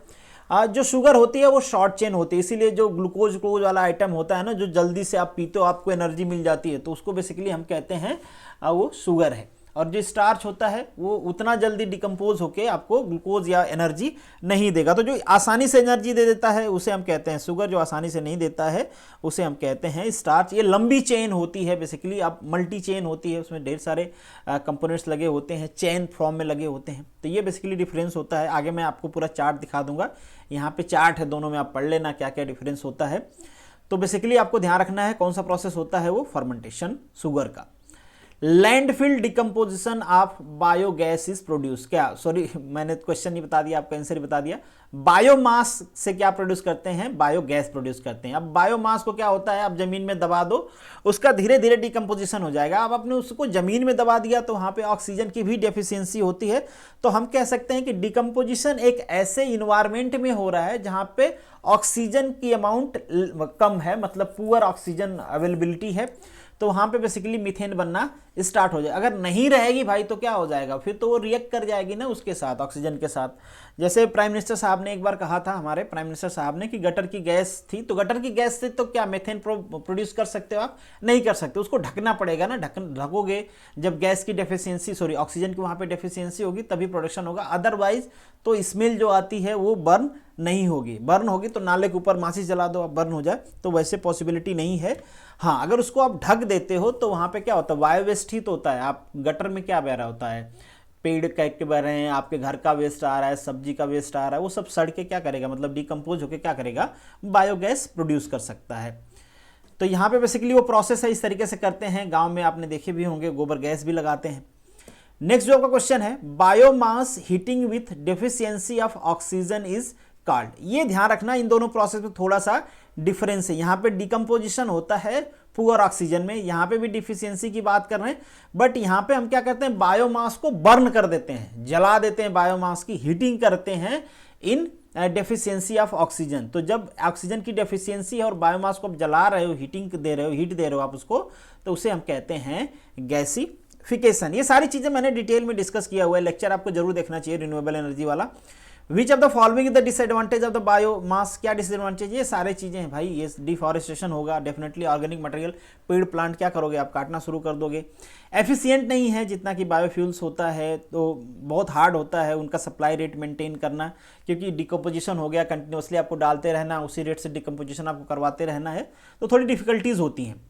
S1: जो शुगर होती है वो शॉर्ट चेन होती है, इसीलिए जो ग्लूकोज वाला आइटम होता है ना, जो जल्दी से आप पीते हो आपको एनर्जी मिल जाती है, तो उसको बेसिकली हम कहते हैं वो शुगर है। और जो स्टार्च होता है वो उतना जल्दी डिकम्पोज होके आपको ग्लूकोज या एनर्जी नहीं देगा। तो जो आसानी से एनर्जी दे देता है उसे हम कहते हैं शुगर, जो आसानी से नहीं देता है उसे हम कहते हैं स्टार्च। ये लंबी चेन होती है बेसिकली, आप मल्टी चेन होती है, उसमें ढेर सारे कंपोनेंट्स लगे होते हैं, चेन फॉर्म में लगे होते हैं। तो ये बेसिकली डिफरेंस होता है। आगे मैं आपको पूरा चार्ट दिखा दूंगा, यहाँ पे चार्ट है, दोनों में आप पढ़ लेना क्या क्या डिफरेंस होता है। तो बेसिकली आपको ध्यान रखना है कौन सा प्रोसेस होता है वो फर्मेंटेशन शुगर का। Landfill decomposition of biogas is produce, क्या सॉरी मैंने क्वेश्चन नहीं बता दिया, आपका आंसर ही बता दिया। बायोमास से क्या प्रोड्यूस करते हैं, बायोगैस प्रोड्यूस करते हैं। अब बायोमास को क्या होता है, आप जमीन में दबा दो, उसका धीरे धीरे डिकम्पोजिशन हो जाएगा। अब आपने उसको जमीन में दबा दिया तो वहाँ पे ऑक्सीजन की भी डेफिशिएंसी होती है। तो हम कह सकते हैं कि डिकम्पोजिशन एक ऐसे इन्वायरमेंट में हो रहा है जहाँ पे ऑक्सीजन की अमाउंट कम है, मतलब पुअर ऑक्सीजन अवेलेबिलिटी है। तो वहाँ पे बेसिकली मीथेन बनना स्टार्ट हो जाए। अगर नहीं रहेगी भाई तो क्या हो जाएगा, फिर तो वो रिएक्ट कर जाएगी ना उसके साथ, ऑक्सीजन के साथ। जैसे प्राइम मिनिस्टर साहब ने एक बार कहा था, हमारे प्राइम मिनिस्टर साहब ने, कि गटर की गैस थी, तो गटर की गैस से तो क्या मीथेन प्रोड्यूस कर सकते हो आप, नहीं कर सकते, उसको ढकना पड़ेगा ना। ढकोगे जब गैस की डेफिशिएंसी, सॉरी ऑक्सीजन की वहाँ पे डेफिशिएंसी होगी तभी प्रोडक्शन होगा। अदरवाइज तो स्मेल जो आती है वो बर्न नहीं होगी। बर्न होगी तो नाले के ऊपर माचिस जला दो, अब बर्न हो जाए, तो वैसे पॉसिबिलिटी नहीं है। हाँ, अगर उसको आप ढक देते हो तो वहाँ पे क्या होता है, बायो वेस्ट ही तो होता है। आप गटर में क्या बह रहा होता है, पेड़ काट के बह रहे हैं, आपके घर का वेस्ट आ रहा है, सब्जी का वेस्ट आ रहा है, वो सब सड़ के क्या करेगा, मतलब डिकम्पोज होकर क्या करेगा, बायोगैस प्रोड्यूस कर सकता है। तो यहाँ पे बेसिकली वो प्रोसेस है, इस तरीके से करते हैं। गाँव में आपने देखे भी होंगे, गोबर गैस भी लगाते हैं। नेक्स्ट जो आपका क्वेश्चन है, biomass heating with deficiency of oxygen is called. ये ध्यान रखना, इन दोनों प्रोसेस में थोड़ा सा डिफरेंस है। यहाँ पे डिकम्पोजिशन होता है पुअर ऑक्सीजन में, यहाँ पे भी डिफिशियंसी की बात कर रहे हैं, बट यहाँ पे हम क्या करते हैं, बायोमास को बर्न कर देते हैं, जला देते हैं, बायोमास की हीटिंग करते हैं इन डेफिशिएंसी ऑफ ऑक्सीजन। तो जब ऑक्सीजन की डेफिशिएंसी है और बायोमास को आप जला रहे हो, हीटिंग दे रहे हो, हीट दे रहे हो आप उसको, तो उसे हम कहते हैं गैसी इलेक्ट्रिफिकेशन, ये सारी चीज़ें मैंने डिटेल में डिस्कस किया हुआ है, लेक्चर आपको जरूर देखना चाहिए रिन्यूएबल एनर्जी वाला। विच of the following is the disadvantage of the biomass, क्या डिसएडवांटेज, ये सारे चीज़ें हैं भाई। ये डिफॉरेस्टेशन होगा डेफिनेटली, ऑर्गेनिक मटेरियल पेड़ प्लांट क्या करोगे आप, काटना शुरू कर दोगे। एफिशिएंट नहीं है जितना कि बायोफ्यूल्स होता है, तो बहुत हार्ड होता है उनका सप्लाई रेट मेंटेन करना, क्योंकि डिकम्पोजिशन हो गया, कंटिन्यूसली आपको डालते रहना, उसी रेट से डिकम्पोजिशन आपको करवाते रहना है, तो थोड़ी डिफिकल्टीज होती हैं।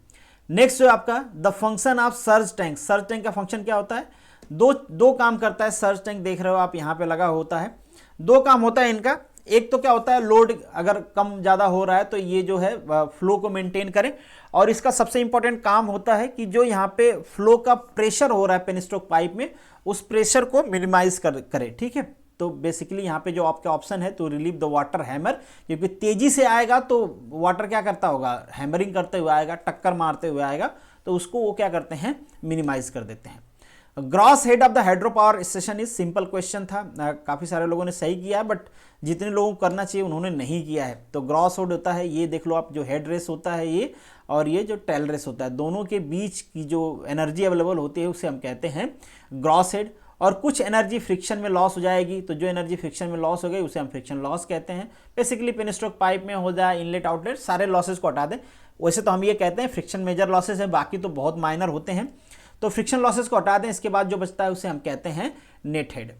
S1: नेक्स्ट जो आपका the function of surge tank, surge tank का फंक्शन क्या होता है, दो काम करता है सर्ज टैंक, देख रहे हो आप यहाँ पे लगा होता है, दो काम होता है इनका। एक तो क्या होता है, लोड अगर कम ज़्यादा हो रहा है तो ये जो है फ्लो को मेंटेन करें, और इसका सबसे इंपॉर्टेंट काम होता है कि जो यहाँ पे फ्लो का प्रेशर हो रहा है पेनिस्टोक पाइप में, उस प्रेशर को मिनिमाइज करे, ठीक है। तो बेसिकली यहाँ पे जो आपका ऑप्शन है, तो रिलीव द वाटर हैमर, क्योंकि तेजी से आएगा तो वाटर क्या करता होगा, हैमरिंग करते हुए आएगा, टक्कर मारते हुए आएगा, तो उसको वो क्या करते हैं, मिनिमाइज कर देते हैं। Gross head of the hydro power station is, simple question था, काफ़ी सारे लोगों ने सही किया है, बट जितने लोगों को करना चाहिए उन्होंने नहीं किया है। तो ग्रॉस हेड होता है, ये देख लो आप, जो हेड रेस होता है ये, और ये जो टेल रेस होता है, दोनों के बीच की जो एनर्जी अवेलेबल होती है उसे हम कहते हैं ग्रॉस हेड। और कुछ एनर्जी फ्रिक्शन में लॉस हो जाएगी, तो जो एनर्जी फ्रिक्शन में लॉस हो गई उसे हम फ्रिक्शन लॉस कहते हैं। बेसिकली पेनिस्टोक पाइप में हो जाए, इनलेट आउटलेट, सारे लॉसेस को हटा दें। वैसे तो हम ये कहते हैं फ्रिक्शन मेजर लॉसेस है, बाकी तो बहुत माइनर होते हैं, तो फ्रिक्शन लॉसेस को हटा दें, इसके बाद जो बचता है उसे हम कहते हैं net head.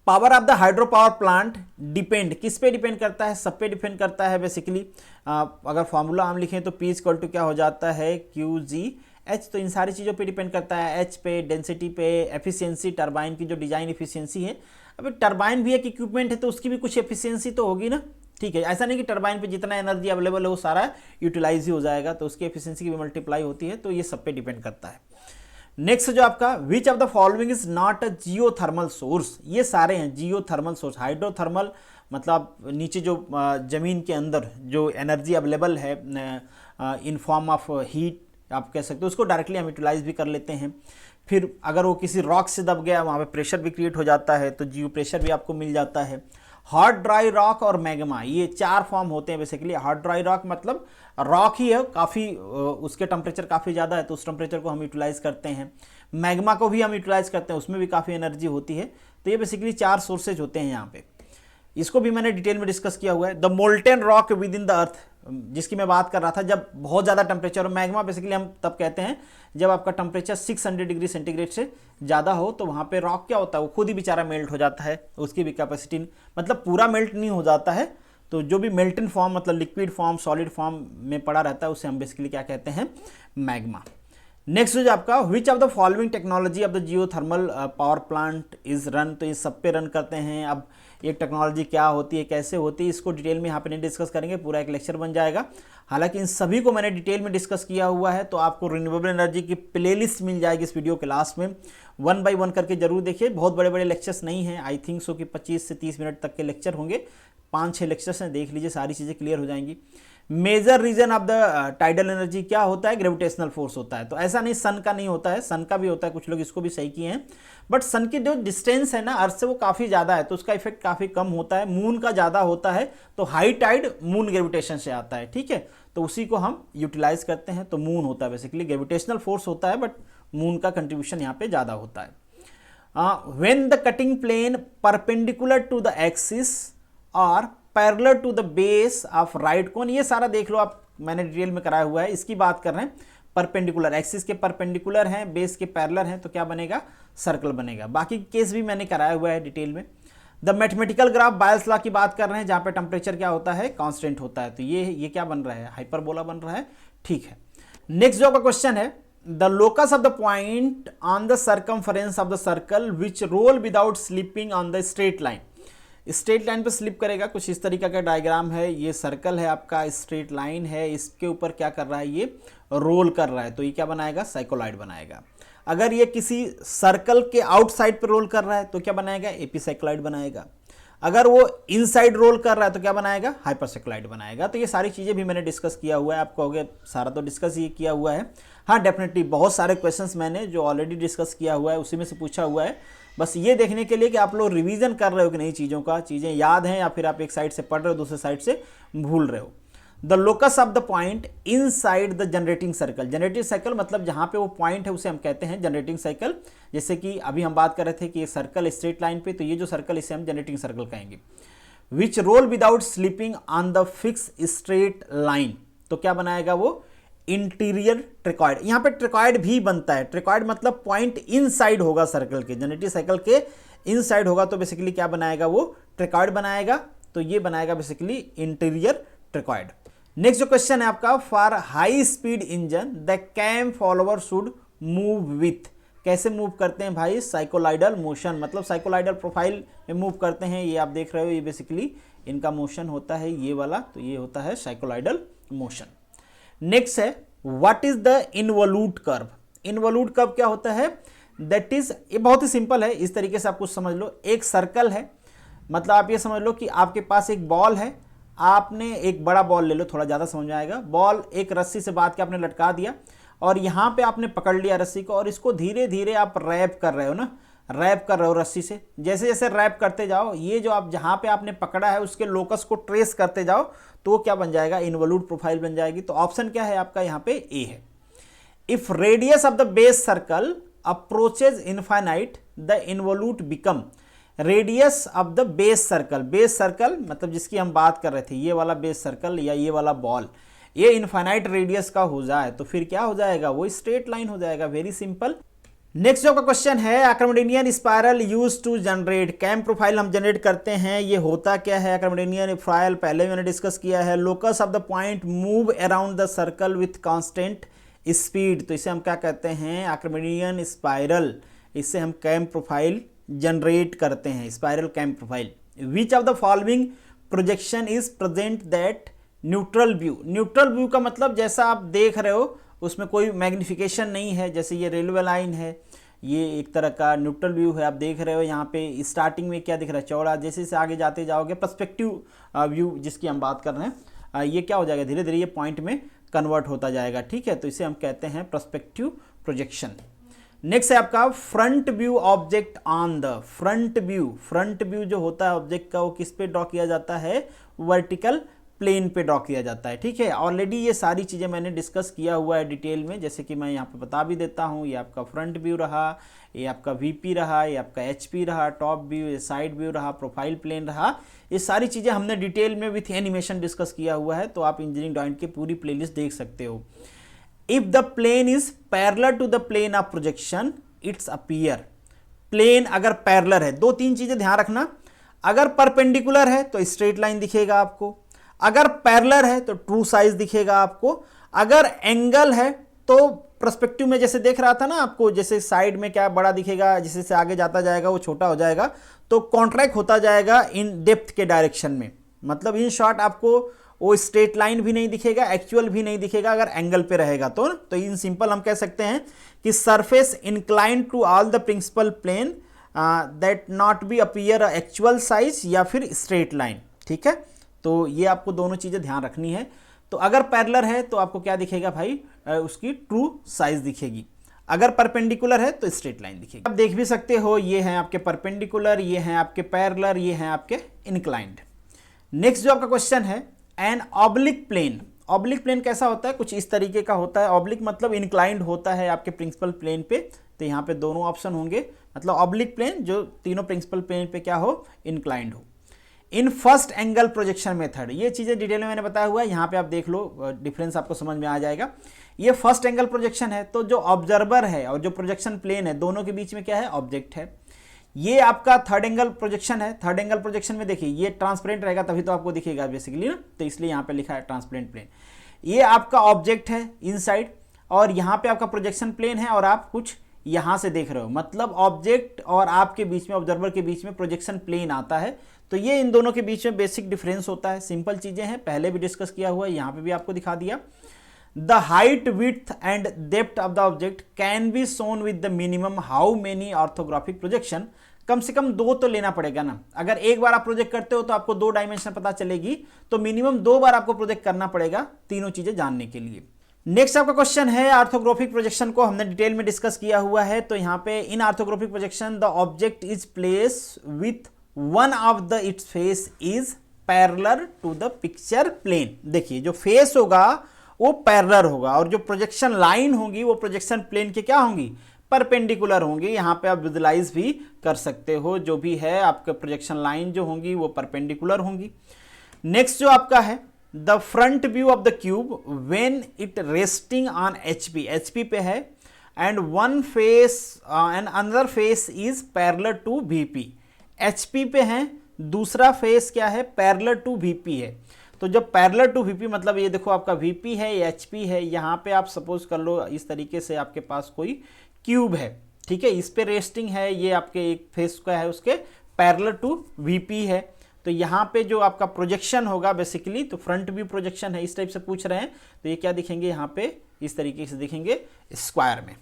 S1: Power of the hydro power plant depend, किस पे डिपेंड करता है, सब पे डिपेंड करता है बेसिकली। अगर फॉर्मूला हम लिखें तो P इक्वल टू क्या हो जाता है, QGH, तो इन सारी चीज़ों पे डिपेंड करता है, H पे, डेंसिटी पे, एफिशिएंसी, टरबाइन की जो डिजाइन एफिशिएंसी है। अभी टरबाइन भी एक इक्विपमेंट है, तो उसकी भी कुछ एफिशिएंसी तो होगी ना, ठीक है। ऐसा नहीं कि टरबाइन पे जितना एनर्जी अवेलेबल है वो सारा यूटिलाइज ही हो जाएगा, तो उसकी एफिशिएंसी की भी मल्टीप्लाई होती है, तो ये सब पे डिपेंड करता है। नेक्स्ट जो आपका, विच of the following is not a geothermal source, ये सारे हैं जियोथर्मल सोर्स। हाइड्रोथर्मल मतलब नीचे जो जमीन के अंदर जो एनर्जी अवेलेबल है इन फॉर्म ऑफ हीट आप कह सकते हो, उसको डायरेक्टली हम यूटिलाइज भी कर लेते हैं। फिर अगर वो किसी रॉक से दब गया, वहाँ पे प्रेशर भी क्रिएट हो जाता है, तो जियो प्रेशर भी आपको मिल जाता है। हॉट ड्राई रॉक और मैग्मा, ये चार फॉर्म होते हैं बेसिकली। हॉट ड्राई रॉक मतलब रॉक ही है, काफ़ी उसके टेम्परेचर काफ़ी ज़्यादा है, तो उस टेम्परेचर को हम यूटिलाइज करते हैं। मैग्मा को भी हम यूटिलाइज करते हैं, उसमें भी काफ़ी एनर्जी होती है। तो ये बेसिकली चार सोर्सेज होते हैं यहाँ पे, इसको भी मैंने डिटेल में डिस्कस किया हुआ है। The molten rock with in the earth, जिसकी मैं बात कर रहा था, जब बहुत ज़्यादा टेम्परेचर हो, मैग्मा बेसिकली हम तब कहते हैं जब आपका टेम्परेचर 600 डिग्री सेंटीग्रेड से ज़्यादा हो, तो वहाँ पे रॉक क्या होता है, वो खुद ही बेचारा मेल्ट हो जाता है, उसकी भी कैपेसिटी, मतलब पूरा मेल्ट नहीं हो जाता है, तो जो भी मेल्टन फॉर्म मतलब लिक्विड फॉर्म, सॉलिड फॉर्म में पड़ा रहता है, उसे हम बेसिकली क्या कहते हैं, मैग्मा। नेक्स्ट जो आपका, विच of the following technology of the geothermal power plant is run, तो ये सब पे रन करते हैं। अब एक टेक्नोलॉजी क्या होती है, कैसे होती है, इसको डिटेल में यहाँ पे नहीं डिस्कस करेंगे, पूरा एक लेक्चर बन जाएगा। हालांकि इन सभी को मैंने डिटेल में डिस्कस किया हुआ है, तो आपको रिन्यूएबल एनर्जी की प्लेलिस्ट मिल जाएगी इस वीडियो के लास्ट में, 1 बाय 1 करके जरूर देखिए। बहुत बड़े बड़े लेक्चर्स नहीं हैं, आई थिंक सो कि 25 से 30 मिनट तक के लेक्चर होंगे, 5-6 लेक्चर्स हैं, देख लीजिए, सारी चीज़ें क्लियर हो जाएंगी। Major reason of the tidal energy क्या होता है, ग्रेविटेशनल फोर्स होता है। तो ऐसा नहीं सन का नहीं होता है, सन का भी होता है, कुछ लोग इसको भी सही किए हैं, बट सन की जो डिस्टेंस है ना अर्थ से, वो काफ़ी ज़्यादा है, तो उसका इफेक्ट काफ़ी कम होता है। मून का ज़्यादा होता है, तो हाई टाइड मून ग्रेविटेशन से आता है, ठीक है, तो उसी को हम यूटिलाइज करते हैं। तो मून होता है बेसिकली, ग्रेविटेशनल फोर्स होता है, बट मून का कंट्रीब्यूशन यहाँ पे ज़्यादा होता है। When the cutting plane perpendicular to the axis और parallel to the base of right cone, ये सारा देख लो आप, मैंने डिटेल में कराया हुआ है, इसकी बात कर रहे हैं। परपेंडिकुलर, एक्सिस के परपेंडिकुलर हैं, बेस के पैरेलल हैं, तो क्या बनेगा, सर्कल बनेगा। बाकी केस भी मैंने कराया हुआ है डिटेल में। The mathematical graph, bias law की बात कर रहे हैं, जहाँ पे टेम्परेचर क्या होता है, कांस्टेंट होता है, तो ये क्या बन रहा है, हाइपरबोला बन रहा है, ठीक है। नेक्स्ट जो का क्वेश्चन है, the locus of the point on the circumference of the circle which roll without slipping on the straight line, straight line पे स्लिप करेगा, कुछ इस तरीका का डायग्राम है। ये सर्कल है आपका, स्ट्रेट लाइन है, इसके ऊपर क्या कर रहा है, ये रोल कर रहा है, तो ये क्या बनाएगा, साइक्लोइड बनाएगा। अगर ये किसी सर्कल के आउटसाइड पे रोल कर रहा है तो क्या बनाएगा, एपीसाइक्लोइड बनाएगा। अगर वो इनसाइड रोल कर रहा है तो क्या बनाएगा, हाइपरसाइक्लोइड बनाएगा। तो ये सारी चीज़ें भी मैंने डिस्कस किया हुआ है, आपको कहोगे सारा तो डिस्कस ही किया हुआ है। हाँ डेफिनेटली बहुत सारे क्वेश्चंस मैंने जो ऑलरेडी डिस्कस किया हुआ है उसी में से पूछा हुआ है, बस ये देखने के लिए कि आप लोग रिवीजन कर रहे हो कि नहीं, चीज़ों का चीज़ें याद हैं, या फिर आप एक साइड से पढ़ रहे हो दूसरे साइड से भूल रहे हो। The locus of the point inside the generating circle. Generating circle मतलब जहां पे वो पॉइंट है उसे हम कहते हैं जनरेटिंग सर्कल। जैसे कि अभी हम बात कर रहे थे कि ये सर्कल स्ट्रेट लाइन पे, तो ये जो सर्कल इसे हम जनरेटिंग सर्कल कहेंगे। Which roll without slipping on the fix straight line, तो क्या बनाएगा वो इंटीरियर ट्रिकॉइड। यहाँ पे ट्रिकॉइड भी बनता है। ट्रिकॉइड मतलब पॉइंट इनसाइड होगा सर्कल के, जनरेटिंग सर्कल के इनसाइड होगा, तो बेसिकली क्या बनाएगा वो ट्रिकॉइड बनाएगा। तो ये बनाएगा बेसिकली इंटीरियर ट्रिकॉइड। नेक्स्ट जो क्वेश्चन है आपका, for high speed engine the cam follower should move with. कैसे मूव करते हैं भाई, साइक्लोइडल मोशन, मतलब साइक्लोइडल प्रोफाइल में मूव करते हैं। ये आप देख रहे हो, ये बेसिकली इनका मोशन होता है ये वाला, तो ये होता है साइक्लोइडल मोशन। नेक्स्ट है what is the involute curve. Involute curve क्या होता है, दैट इज, ये बहुत ही सिंपल है, इस तरीके से आप कुछ समझ लो। एक सर्कल है, मतलब आप ये समझ लो कि आपके पास एक बॉल है, आपने एक बड़ा बॉल ले लो, थोड़ा ज़्यादा समझ में आएगा। बॉल एक रस्सी से बांध के आपने लटका दिया और यहाँ पे आपने पकड़ लिया रस्सी को, और इसको धीरे धीरे आप रैप कर रहे हो ना, रैप कर रहे हो रस्सी से। जैसे जैसे रैप करते जाओ, ये जो आप जहाँ पे आपने पकड़ा है उसके लोकस को ट्रेस करते जाओ, तो वो क्या बन जाएगा, इनवॉल्यूट प्रोफाइल बन जाएगी। तो ऑप्शन क्या है आपका यहाँ पे, ए है। If radius of the base circle approaches infinite the involute become. Radius of the base circle, base circle मतलब जिसकी हम बात कर रहे थे, ये वाला बेस सर्कल या ये वाला बॉल, ये इनफाइनाइट रेडियस का हो जाए तो फिर क्या हो जाएगा, वो स्ट्रेट लाइन हो जाएगा। Very simple. नेक्स्ट जो का क्वेश्चन है, Archimedean spiral use to generate cam profile हम जनरेट करते हैं, ये होता क्या है आर्किमिडीयन प्रोफाइल, पहले मैंने डिस्कस किया है। Locus of the point move around the circle with constant speed, तो इसे हम क्या कहते हैं, आर्किमिडीयन स्पाइरल। इससे हम कैम प्रोफाइल जनरेट करते हैं, spiral cam profile. Which of the following projection is present that neutral view. Neutral view का मतलब जैसा आप देख रहे हो उसमें कोई मैग्निफिकेशन नहीं है, जैसे ये रेलवे लाइन है, ये एक तरह का न्यूट्रल व्यू है। आप देख रहे हो यहाँ पे स्टार्टिंग में क्या दिख रहा है, चौड़ा, जैसे जैसे आगे जाते जाओगे पर्सपेक्टिव व्यू जिसकी हम बात कर रहे हैं, ये क्या हो जाएगा, धीरे धीरे ये पॉइंट में कन्वर्ट होता जाएगा। ठीक है, तो इसे हम कहते हैं पर्सपेक्टिव प्रोजेक्शन। नेक्स्ट है आपका front view object on the front view. Front view जो होता है ऑब्जेक्ट का, वो किस पे ड्रॉ किया जाता है, वर्टिकल प्लेन पे ड्रॉ किया जाता है। ठीक है, ऑलरेडी ये सारी चीज़ें मैंने डिस्कस किया हुआ है डिटेल में, जैसे कि मैं यहाँ पे बता भी देता हूँ। ये आपका फ्रंट व्यू रहा, ये आपका वीपी रहा, ये आपका एचपी रहा, टॉप व्यू, ये साइड व्यू रहा, प्रोफाइल प्लेन रहा। ये सारी चीज़ें हमने डिटेल में विथ एनिमेशन डिस्कस किया हुआ है, तो आप इंजीनियरिंग ड्राइंग की पूरी प्लेलिस्ट देख सकते हो। If the plane is parallel to the plane of projection it's appear. Plane अगर पैरेलल है, दो तीन चीजें ध्यान रखना, अगर परपेंडिकुलर है तो स्ट्रेट लाइन दिखेगा आपको, अगर पैरेलल है तो ट्रू साइज दिखेगा आपको, अगर एंगल है तो पर्सपेक्टिव में जैसे देख रहा था ना आपको, जैसे साइड में क्या बड़ा दिखेगा, जैसे से आगे जाता जाएगा वो छोटा हो जाएगा, तो कॉन्ट्रैक्ट होता जाएगा इन डेप्थ के डायरेक्शन में। मतलब इन शॉर्ट आपको वो स्ट्रेट लाइन भी नहीं दिखेगा, एक्चुअल भी नहीं दिखेगा अगर एंगल पे रहेगा तो इन सिंपल हम कह सकते हैं कि surface incline to all the principal plane that not be appear actual size या फिर स्ट्रेट लाइन। ठीक है, तो ये आपको दोनों चीजें ध्यान रखनी है। तो अगर पैरेलल है तो आपको क्या दिखेगा भाई, उसकी ट्रू साइज दिखेगी, अगर परपेंडिकुलर है तो स्ट्रेट लाइन दिखेगी। आप देख भी सकते हो, ये हैं आपके परपेंडिकुलर, ये हैं आपके पैरेलल, ये हैं आपके इंक्लाइंड। नेक्स्ट जो आपका क्वेश्चन है, an oblique plane. Oblique plane कैसा होता है, कुछ इस तरीके का होता है। ऑब्लिक मतलब इंक्लाइंड होता है आपके प्रिंसिपल प्लेन पे, तो यहाँ पे दोनों ऑप्शन होंगे, मतलब ऑब्लिक प्लेन जो तीनों प्रिंसिपल प्लेन पे क्या हो, इंक्लाइंड हो। In first angle projection method, ये चीज़ें डिटेल में मैंने बताया हुआ है, यहाँ पे आप देख लो, डिफरेंस आपको समझ में आ जाएगा। ये फर्स्ट एंगल प्रोजेक्शन है, तो जो ऑब्जर्वर है और जो प्रोजेक्शन प्लेन है, दोनों के बीच में क्या है, ऑब्जेक्ट है। ये आपका थर्ड एंगल प्रोजेक्शन है। थर्ड एंगल प्रोजेक्शन में देखिए ये ट्रांसपेरेंट रहेगा तभी तो आपको दिखेगा बेसिकली ना, तो इसलिए यहाँ पे लिखा है ट्रांसपेरेंट प्लेन। ये आपका ऑब्जेक्ट है इनसाइड, और यहाँ पे आपका प्रोजेक्शन प्लेन है और आप कुछ यहाँ से देख रहे हो, मतलब ऑब्जेक्ट और आपके बीच में, ऑब्जर्वर के बीच में प्रोजेक्शन प्लेन आता है। तो ये इन दोनों के बीच में बेसिक डिफरेंस होता है, सिंपल चीजें हैं, पहले भी डिस्कस किया हुआ है, यहाँ पे भी आपको दिखा दिया। The height, width and depth of the object can be shown with the minimum how many orthographic projection. कम से कम दो तो लेना पड़ेगा ना, अगर एक बार आप प्रोजेक्ट करते हो तो आपको दो डायमेंशन पता चलेगी, तो मिनिमम दो बार आपको प्रोजेक्ट करना पड़ेगा तीनों चीजें जानने के लिए। नेक्स्ट आपका क्वेश्चन है, ऑर्थोग्राफिक प्रोजेक्शन को हमने डिटेल में डिस्कस किया हुआ है, तो यहाँ पे in orthographic projection the object is place with one of the its face is parallel to the picture plane. देखिए जो फेस होगा वो पैरेलल होगा और जो प्रोजेक्शन लाइन होगी वो प्रोजेक्शन प्लेन के क्या होंगी, परपेंडिकुलर होंगी। यहाँ पे आप विजुलाइज भी कर सकते हो, जो भी है आपके प्रोजेक्शन लाइन जो होंगी वो परपेंडिकुलर होंगी। नेक्स्ट जो आपका है the front view of the cube when it resting on HP, HP पे है and one face and another face is parallel to VP. HP पे है, दूसरा फेस क्या है, पैरेलल टू वीपी है। तो जब पैरेलल टू वीपी मतलब ये देखो आपका वीपी है, ये एचपी है, यहाँ पे आप सपोज कर लो इस तरीके से आपके पास कोई क्यूब है, ठीक है, इस पे रेस्टिंग है, ये आपके एक फेस का है उसके पैरेलल टू वीपी है। तो यहाँ पे जो आपका प्रोजेक्शन होगा बेसिकली, तो फ्रंट व्यू प्रोजेक्शन है, इस टाइप से पूछ रहे हैं, तो ये क्या दिखेंगे यहाँ पे इस तरीके से दिखेंगे स्क्वायर में।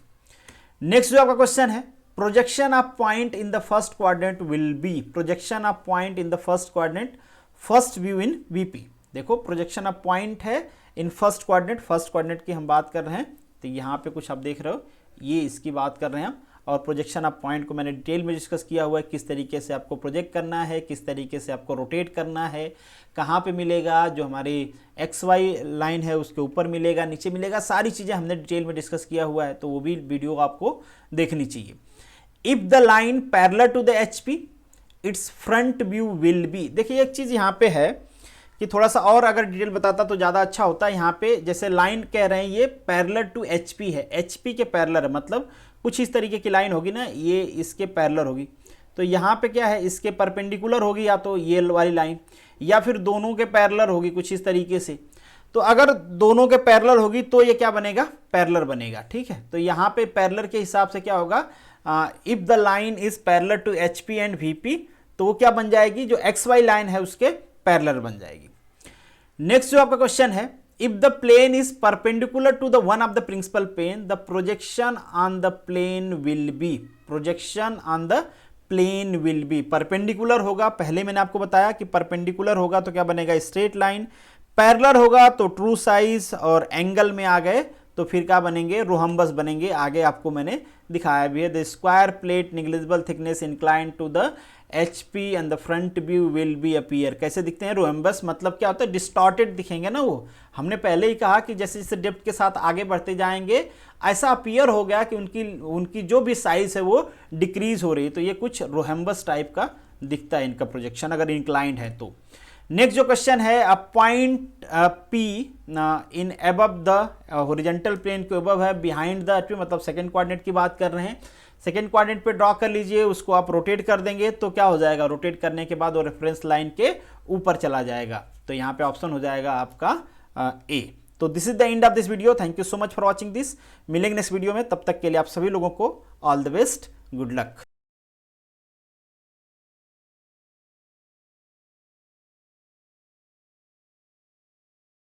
S1: नेक्स्ट जो आपका क्वेश्चन है projection of point in the first quadrant will be, projection of point in the first quadrant first view in VP. देखो प्रोजेक्शन ऑफ पॉइंट है in first quadrant, first quadrant की हम बात कर रहे हैं, तो यहाँ पे कुछ आप देख रहे हो ये इसकी बात कर रहे हैं हम। और प्रोजेक्शन ऑफ पॉइंट को मैंने डिटेल में डिस्कस किया हुआ है, किस तरीके से आपको प्रोजेक्ट करना है, किस तरीके से आपको रोटेट करना है, कहाँ पे मिलेगा, जो हमारी एक्स वाई लाइन है उसके ऊपर मिलेगा, नीचे मिलेगा, सारी चीज़ें हमने डिटेल में डिस्कस किया हुआ है, तो वो भी वीडियो आपको देखनी चाहिए। If the line parallel to the HP it's front view will be. देखिए एक चीज़ यहाँ पे है कि थोड़ा सा और अगर डिटेल बताता तो ज़्यादा अच्छा होता है। यहाँ पे जैसे लाइन कह रहे हैं ये पैरेलल टू एचपी है, एचपी के पैरेलल है, मतलब कुछ इस तरीके की लाइन होगी ना, ये इसके पैरेलल होगी, तो यहाँ पे क्या है इसके परपेंडिकुलर होगी, या तो ये वाली लाइन, या फिर दोनों के पैरेलल होगी कुछ इस तरीके से। तो अगर दोनों के पैरेलल होगी तो ये क्या बनेगा, पैरेलल बनेगा, ठीक है। तो यहाँ पे पैरेलल के हिसाब से क्या होगा, if the line is parallel to HP and VP, तो वो क्या बन जाएगी, जो एक्स वाई लाइन है उसके पैरेलल बन जाएगी। नेक्स्ट जो आपका क्वेश्चन है if the plane is perpendicular to the one of the principal plane the projection on the plane will be, projection on the plane will be, perpendicular होगा, पहले मैंने आपको बताया कि परपेंडिकुलर होगा तो क्या बनेगा, स्ट्रेट लाइन, पैरेलल होगा तो ट्रू साइज और एंगल में आ गए तो फिर क्या बनेंगे, रोहम्बस बनेंगे, आगे आपको मैंने दिखाया भी है। The square plate negligible thickness incline to the HP and the front view will be appear, कैसे दिखते हैं, रोहम्बस, मतलब क्या होता है, डिस्टॉर्टेड दिखेंगे ना वो। हमने पहले ही कहा कि जैसे जैसे डेप्थ के साथ आगे बढ़ते जाएंगे ऐसा अपीयर हो गया कि उनकी जो भी साइज है वो डिक्रीज हो रही है, तो ये कुछ रोहम्बस टाइप का दिखता है इनका प्रोजेक्शन अगर इंक्लाइंड है तो। नेक्स्ट जो क्वेश्चन है a point P in above the horizontal plane के अबव है बिहाइंड द HP, मतलब सेकंड क्वाड्रेंट की बात कर रहे हैं। सेकंड क्वाड्रेंट पे ड्रॉ कर लीजिए, उसको आप रोटेट कर देंगे तो क्या हो जाएगा, रोटेट करने के बाद वो रेफरेंस लाइन के ऊपर चला जाएगा, तो यहाँ पे ऑप्शन हो जाएगा आपका A। तो this is the end of this video, thank you so much for watching this. मिलेंगे नेक्स्ट वीडियो में, तब तक के लिए आप सभी लोगों को all the best, good luck.